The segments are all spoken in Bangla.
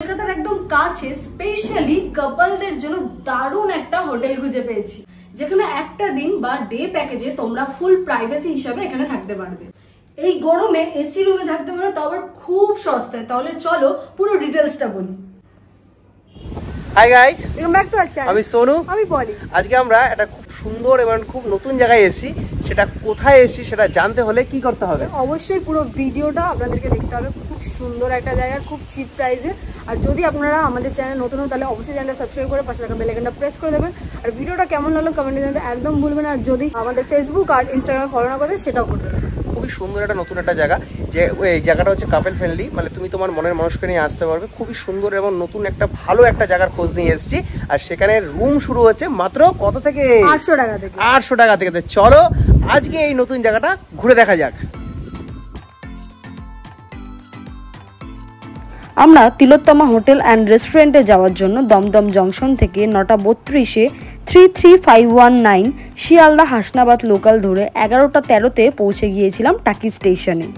কলকাতার একদম কাছে স্পেশালি কাপলদের জন্য দারুণ একটা হোটেল খুঁজে পেয়েছি, যেখানে একটা দিন বা ডে প্যাকেজে তোমরা ফুল প্রাইভেসি হিসাবে এখানে থাকতে পারবে। এই গরমে এসি রুমে থাকতে পারো, তাও আবার খুব সস্তায়। তাহলে চলো পুরো ডিটেলসটা বলি। Hi guys, welcome back to our channel. আমি সোনু, আমি পলি। আজকে আমরা একটা খুব সুন্দর এবং খুব নতুন জায়গায় এসেছি। সেটা কোথায় এসেছি সেটা জানতে হলে কি করতে হবে? অবশ্যই পুরো ভিডিওটা আপনাদেরকে দেখতে হবে। খুব সুন্দর একটা জায়গা, খুব চিপ প্রাইসে। আর যদি আপনারা আমাদের চ্যানেল নতুন হন তাহলে অবশ্যই চ্যানেলটা সাবস্ক্রাইব করে পাশে থাকা বেল আইকনটা প্রেস করে দেবেন। আর ভিডিওটা কেমন লাগলো কমেন্টে জানাতে একদম ভুলবেন না। আর যদি আমাদের ফেসবুক আর ইনস্টাগ্রামে ফলো না করেন সেটাও করতে হবে। খুবই সুন্দর একটা নতুন একটা জায়গা, যে এই জায়গাটা হচ্ছে কাপল ফ্রেন্ডলি, মানে তুমি তোমার মনের মানুষকে নিয়ে আসতে পারবে। খুবই সুন্দর এবং নতুন একটা ভালো একটা জায়গার খোঁজ নিয়ে এসেছি। আর সেখানে রুম শুরু হচ্ছে মাত্র কত থেকে? 800 টাকা থেকে। 800 টাকা থেকে। চলো আজকে এই নতুন জায়গাটা ঘুরে দেখা যাক। আমরা তিলোত্তমা হোটেল অ্যান্ড রেস্টুরেন্টে যাওয়ার জন্য দমদম জংশন থেকে 9:32-এ 33519 শিয়ালদা হাসনাবাদ লোকাল ধরে 11:13-তে পৌঁছে গিয়েছিলাম টাকি স্টেশনে।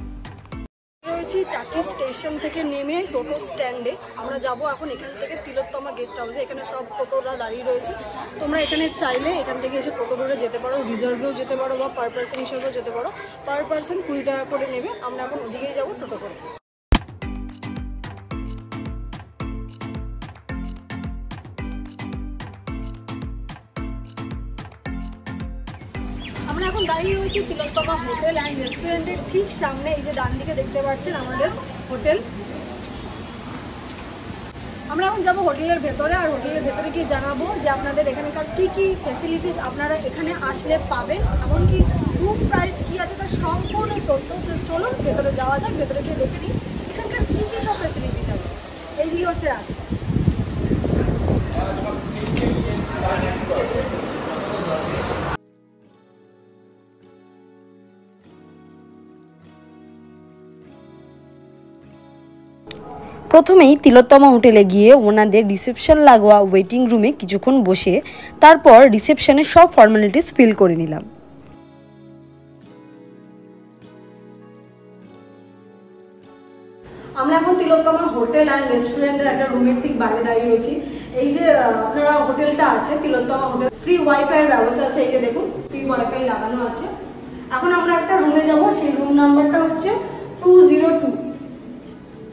টাকি স্টেশন থেকে নেমে টোটো স্ট্যান্ডে আমরা যাব এখন। এখান থেকে তিলোত্তমা গেস্ট হাউসে, এখানে সব টোটোরা দাঁড়িয়ে রয়েছে। তোমরা এখানে চাইলে এখান থেকে এসে টোটো ধরে যেতে পারো, রিজার্ভেও যেতে পারো বা পার পার্সন হিসেবেও যেতে পারো। পার পার্সন 20 টাকা করে নেবে। আমরা এখন ওদিকেই যাবো টোটো করে। আমরা এখন দাঁড়িয়ে রয়েছি তিলোত্তমা হোটেল অ্যান্ড রেস্টুরেন্টের ঠিক সামনে। এই যে ডান দিকে দেখতে পাচ্ছেন আমাদের হোটেল। আমরা এখন যাবো হোটেলের ভেতরে। আর হোটেলের ভেতরে গিয়ে জানাবো যে আপনাদের এখানকার কি কি ফ্যাসিলিটিস আপনারা এখানে আসলে পাবেন, এমনকি রুম প্রাইস কি আছে তার সম্পূর্ণ তথ্য। চলুন ভেতরে যাওয়া যাক, ভেতরে গিয়ে দেখে নিই এখানকার কি কি সব ফ্যাসিলিটিস আছে। এইদিকে হচ্ছে রাস্তা। প্রথমেই তিলোত্তমা হোটেলে গিয়ে ওনাদের রিসেপশন লাগোয়া ওয়েটিং রুমে কিছুক্ষণ বসে তারপর রিসেপশনের সব ফর্মালিটিস ফিল করে নিলাম। আমরা এখন তিলোত্তমা হোটেল অ্যান্ড রেস্টুরেন্টের একটা রুমের ঠিক বাইরে দাঁড়িয়ে রয়েছি। এই যে আপনারা হোটেলটা আছে তিলোত্তমা হোটেল, ফ্রি ওয়াইফাই এর ব্যবস্থা আছে। এই যে দেখুন ফ্রি ওয়াইফাই লাগানো আছে। এখন আমরা একটা রুমে যাব, সেই রুম নাম্বারটা হচ্ছে 202।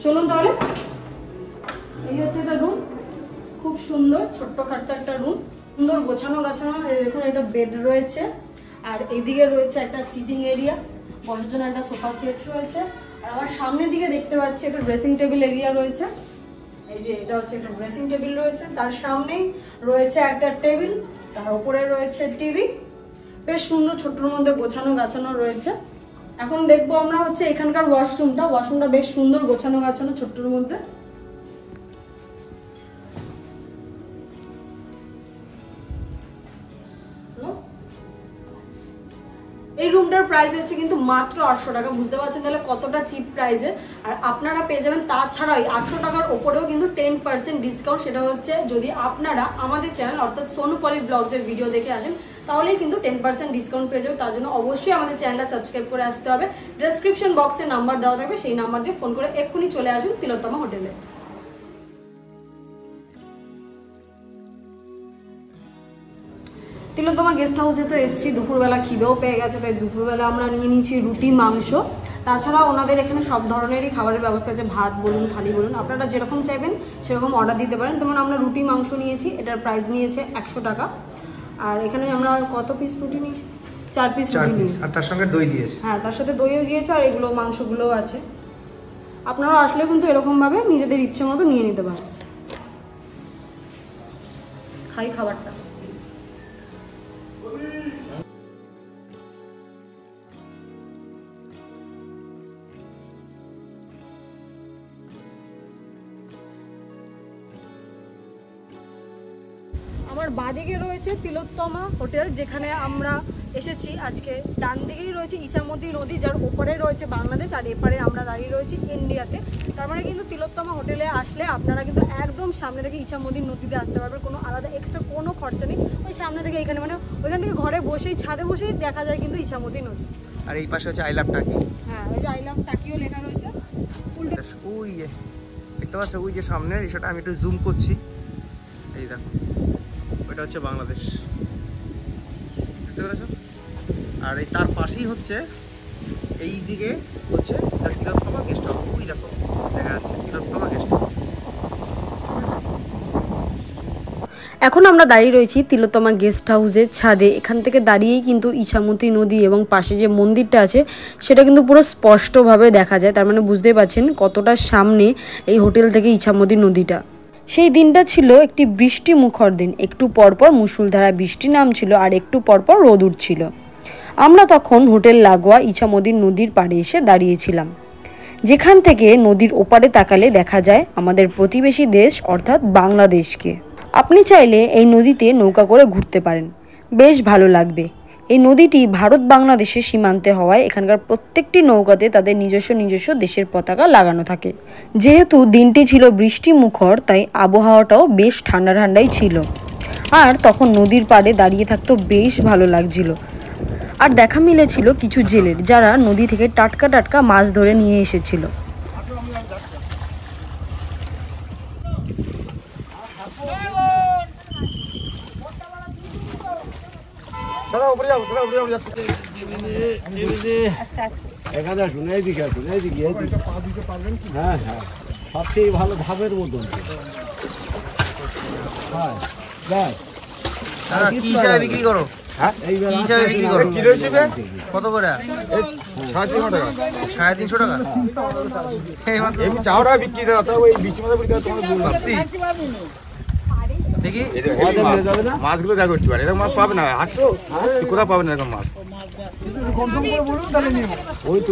চলুন তাহলে। এই হচ্ছে একটা রুম, খুব সুন্দর ছোট্টখাট্ট একটা রুম, সুন্দর গোছানো গাছানো। দেখুন একটা বেড রয়েছে, আর এইদিকে রয়েছে একটা সিটিং এরিয়া, বসার জন্য একটা সোফা সেট রয়েছে। আর আমার সামনের দিকে দেখতে পাচ্ছি একটা ড্রেসিং টেবিল এরিয়া রয়েছে। এই যে এটা হচ্ছে একটা ড্রেসিং টেবিল রয়েছে, তার সামনেই রয়েছে একটা টেবিল, তার উপরে রয়েছে টিভি। বেশ সুন্দর ছোট্টর মধ্যে গোছানো গাছানো রয়েছে। এখন দেখবো আমরা হচ্ছে এখানকার ওয়াশরুমটা বেশ সুন্দর গোছানো গাছানো ছোট্টর মধ্যে। এই রুমটার প্রাইস হচ্ছে কিন্তু মাত্র 800 টাকা। বুঝতে পারছেন তাহলে কতটা চিপ প্রাইসে। আর আপনারা পেয়ে যাবেন তাছাড়াও 800 টাকার ওপরেও কিন্তু 10% ডিসকাউন্ট। সেটা হচ্ছে যদি আপনারা আমাদের চ্যানেল অর্থাৎ সোনু পলি ব্লগস এর ভিডিও দেখে আসেন, তাহলেই কিন্তু 10% ডিসকাউন্ট পেয়ে যাবে। তার জন্য অবশ্যই আমাদের চ্যানেলটা সাবস্ক্রাইব করে আসতে হবে। ডেসক্রিপশন বক্সে নাম্বার দেওয়া থাকবে, সেই নাম্বার দিয়ে ফোন করে এক্ষুনি চলে আসুন তিলোত্তমা হোটেলে। তিলোত্তমা গেস্ট হাউসে তো এসেছি, দুপুরবেলা খিদেও পেয়ে গেছে, তাই দুপুরবেলা আমরা নিয়ে নিয়েছি রুটি মাংস। তাছাড়া ওনাদের এখানে সব ধরনেরই খাবারের ব্যবস্থা আছে, ভাত বলুন থালি বলুন, আপনারা যেরকম চাইবেন সেরকম অর্ডার দিতে পারেন। যেমন আমরা রুটি মাংস নিয়েছি, এটার প্রাইস নিয়েছে 100 টাকা। আর এখানে আমরা কত পিস রুটি নিয়েছি? 4 পিস রুটি নিয়েছি। আর তার সঙ্গে দই দিয়েছে। হ্যাঁ, তার সাথে দইও দিয়েছে, আর এগুলো মাংসগুলোও আছে। আপনারা আসলে কিন্তু এরকম ভাবে নিজেদের ইচ্ছে মতো নিয়ে নিতে পারেন। খাই খাবারটা। আমার বাঁদিকে রয়েছে তিলোত্তমা হোটেল, যেখানে আমরা এসেছি আজকে। ডান দিকেই রয়েছে ইছামতি নদী, যার ওপারে রয়েছে বাংলাদেশ, আর এপারে আমরা দাঁড়িয়ে রয়েছি ইন্ডিয়াতে। তার মানে কিন্তু তিলোত্তমা হোটেলে আসলে আপনারা কিন্তু একদম সামনে থেকে ইছামতি নদীতে আসতে পারবেন। কোনো আলাদা এক্সট্রা কোনো খরচা নেই। ওই সামনে থেকে এখানে মানে ওইখান থেকে ঘরে বসেই ছাদে বসেই দেখা যায় কিন্তু ইছামতি নদী। আর এই পাশে হচ্ছে আই লাভ টাকি। হ্যাঁ, ওই যে আই লাভ টাকিও লেখা রয়েছে। দেখতে পাচ্ছ ওই যে সামনের সেটা আমি একটু জুম করছি, এই দেখো ওইটা হচ্ছে বাংলাদেশ, দেখতে পেরেছো? আর এই তার পাশেই হচ্ছে এই দিকে হচ্ছে তিলোত্তমা গেস্ট হাউস, ওই দেখো দেখা যাচ্ছে তিলোত্তমা গেস্ট হাউস। এখন আমরা দাঁড়িয়ে রয়েছি তিলোত্তমা গেস্ট হাউসের ছাদে। এখান থেকে দাঁড়িয়েই কিন্তু ইছামতি নদী এবং পাশে যে মন্দিরটা আছে সেটা কিন্তু পুরো স্পষ্টভাবে দেখা যায়। তার মানে বুঝতেই পারছেন কতটা সামনে এই হোটেল থেকে ইছামতি নদীটা। সেই দিনটা ছিল একটি বৃষ্টি মুখর দিন, একটু পরপর মুষলধারা বৃষ্টি নামছিল আর একটু পরপর রোদ উঠছিল। আমরা তখন হোটেল লাগোয়া ইছামতি নদীর পাড়ে এসে দাঁড়িয়েছিলাম, যেখান থেকে নদীর ওপারে তাকালে দেখা যায় আমাদের প্রতিবেশী দেশ অর্থাৎ বাংলাদেশকে। আপনি চাইলে এই নদীতে নৌকা করে ঘুরতে পারেন, বেশ ভালো লাগবে। এই নদীটি ভারত বাংলাদেশের সীমান্তে হওয়ায় এখানকার প্রত্যেকটি নৌকাতে তাদের নিজস্ব দেশের পতাকা লাগানো থাকে। যেহেতু দিনটি ছিল বৃষ্টি মুখর তাই আবহাওয়াটাও বেশ ঠান্ডা ঠান্ডাই ছিল, আর তখন নদীর পাড়ে দাঁড়িয়ে থাকতেও বেশ ভালো লাগছিল। আর দেখা মিলেছিল কিছু জেলের, যারা নদী থেকে টাটকা টাটকা মাছ ধরে নিয়ে এসেছিল। হ্যাঁ হ্যাঁ, সবচেয়ে ভালো ধাপের মতন। কি হিসাবে বিক্রি করো? কি হিসাবে বিক্রি করো? কিলো হিসেবে কত করে? 350 টাকা। 350 টাকা? এমনি চাওড়া বিক্রি করতে ওই বৃষ্টি মাথা বিক্রি করতে বললাম। দেখি মাছগুলো দেখো একটু, এরকম মাছ পাবে না। আসছো কোথাও পাবে না এরকম মাছ। ওই তো।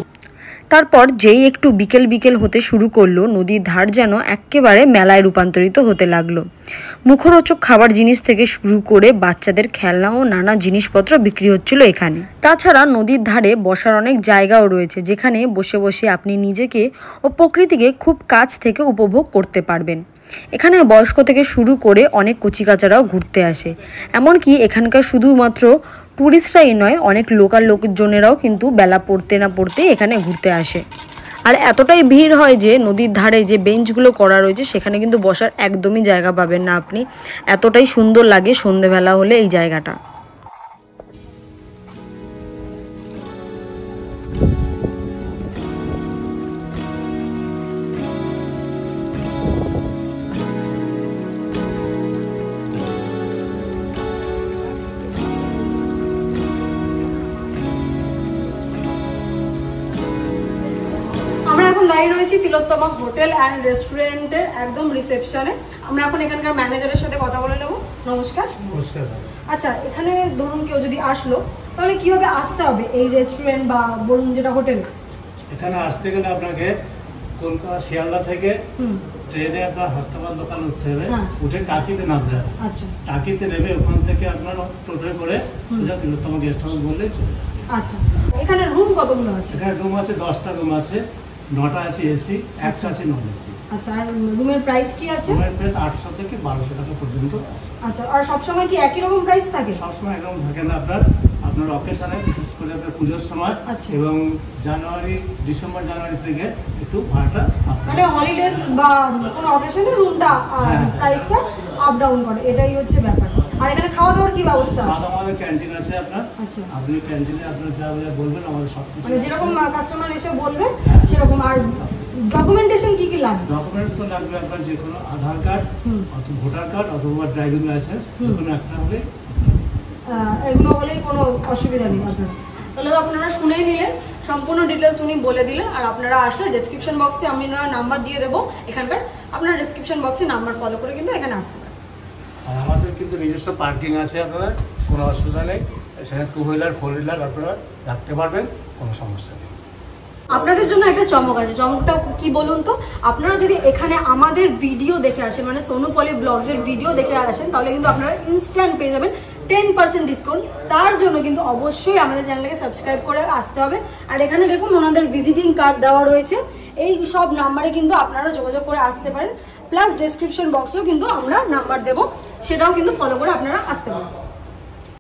তারপর যেই একটু বিকেল বিকেল হতে শুরু করলো, নদীর ধার যেন একেবারে মেলায় রূপান্তরিত হতে লাগলো। মুখরোচক খাবার জিনিস থেকে শুরু করে বাচ্চাদের খেলনা ও নানা জিনিসপত্র বিক্রি হচ্ছিল এখানে। তাছাড়া নদীর ধারে বসার অনেক জায়গাও রয়েছে, যেখানে বসে বসে আপনি নিজেকে ও প্রকৃতিকে খুব কাছ থেকে উপভোগ করতে পারবেন। এখানে বয়স্ক থেকে শুরু করে অনেক কচিকাচারাও ঘুরতে আসে। এমনকি এখানকার শুধুমাত্র টুরিস্টরাই নয়, অনেক লোকাল লোকজনেরাও কিন্তু বেলা পড়তে না পড়তে এখানে ঘুরতে আসে। আর এতটাই ভিড় হয় যে নদীর ধারে যে বেঞ্চগুলো করা রয়েছে সেখানে কিন্তু বসার একদমই জায়গা পাবেন না আপনি। এতটাই সুন্দর লাগে সন্ধেবেলা হলে এই জায়গাটা। দাঁড়িয়ে রয়েছি তিলোত্তমা হোটেল অ্যান্ড রেস্টুরেন্টের একদম রিসেপশনে। আমরা এখন এখানকার ম্যানেজারের সাথে কথা বলে নেব। নমস্কার। নমস্কার। আচ্ছা, এখানে ধরুন কেউ যদি আসলো তাহলে কিভাবে আসতে হবে এই রেস্টুরেন্ট বা বলুন যেটা হোটেল? এখানে আসতে গেলে আপনাকে কলকাতা শিয়ালদা থেকে ট্রেনে আপনার হাসনাবাদ দোকান উঠতে হবে, উঠে টাকিতে নামতে হবে। আচ্ছা, টাকিতে নেমে ওখান থেকে আপনার টোটোয় করে সোজা তিলোত্তমা গেস্ট হাউস বললেই চলে। আচ্ছা, এখানে রুম কতগুলো আছে? এখানে রুম আছে 10টা রুম আছে, 9টা আছে এসি, 1টা আছে নন এসি। আচ্ছা, আর রুমের প্রাইস কি আছে? রুমের প্রাইস 800 থেকে 1200 টাকা পর্যন্ত আছে। আচ্ছা, আর সব সময় কি একই রকম প্রাইস থাকে? সব সময় একরকম থাকে না, আপনার অকেশনে, বিশেষ করে আপনার পুজোর সময় এবং জানুয়ারি, ডিসেম্বর জানুয়ারি থেকে একটু ভাড়াটা মানে হলিডেজ বা কোনো অকেশনে রুমটা প্রাইসটা আপ ডাউন করে, এটাই হচ্ছে ব্যাপার। আর এখানে খাওয়া দাওয়ার কি ব্যবস্থা আছে? আমাদের ক্যান্টিন আছে আপনার। আচ্ছা, আপনি ক্যান্টিনে আপনার যা বলবেন আমাদের সব কিছু, মানে যেরকম কাস্টমার এসে বলবে সেরকম। আর ডকুমেন্টেশন কি কি লাগবে? ডকুমেন্টস তো লাগবে আপনার যে কোনো আধার কার্ড অথবা ভোটার কার্ড অথবা ড্রাইভিং লাইসেন্স, যে কোনো একটা হলে, এগুলো হলেই কোনো অসুবিধা নেই আপনার। তাহলে তো আপনারা শুনেই নিলেন, সম্পূর্ণ ডিটেলস উনি বলে দিলেন। আর আপনারা আসলে ডেসক্রিপশন বক্সে আমি নাম্বার দিয়ে দেবো এখানকার, আপনারা ডেসক্রিপশন বক্সে নাম্বার ফলো করে কিন্তু এখানে আসতে পারেন। আর আমাদের কিন্তু নিজস্ব পার্কিং আছে, আপনার কোনো অসুবিধা নেই। সেখানে 2 হুইলার 4 হুইলার আপনারা রাখতে পারবেন, কোনো সমস্যা নেই। আপনাদের জন্য একটা চমক আছে। চমকটা কি বলুন তো? আপনারা যদি এখানে আমাদের ভিডিও দেখে আসেন, মানে সোনু পলি ব্লগসের ভিডিও দেখে আসেন, তাহলে কিন্তু আপনারা ইনস্ট্যান্ট পেয়ে যাবেন 10% ডিসকাউন্ট। তার জন্য কিন্তু অবশ্যই আমাদের চ্যানেলকে সাবস্ক্রাইব করে আসতে হবে। আর এখানে দেখুন ওনাদের ভিজিটিং কার্ড দেওয়া রয়েছে, এই সব নাম্বারে কিন্তু আপনারা যোগাযোগ করে আসতে পারেন। প্লাস ডেসক্রিপশন বক্সেও কিন্তু আমরা নাম্বার দেবো, সেটাও কিন্তু ফলো করে আপনারা আসতে পারেন।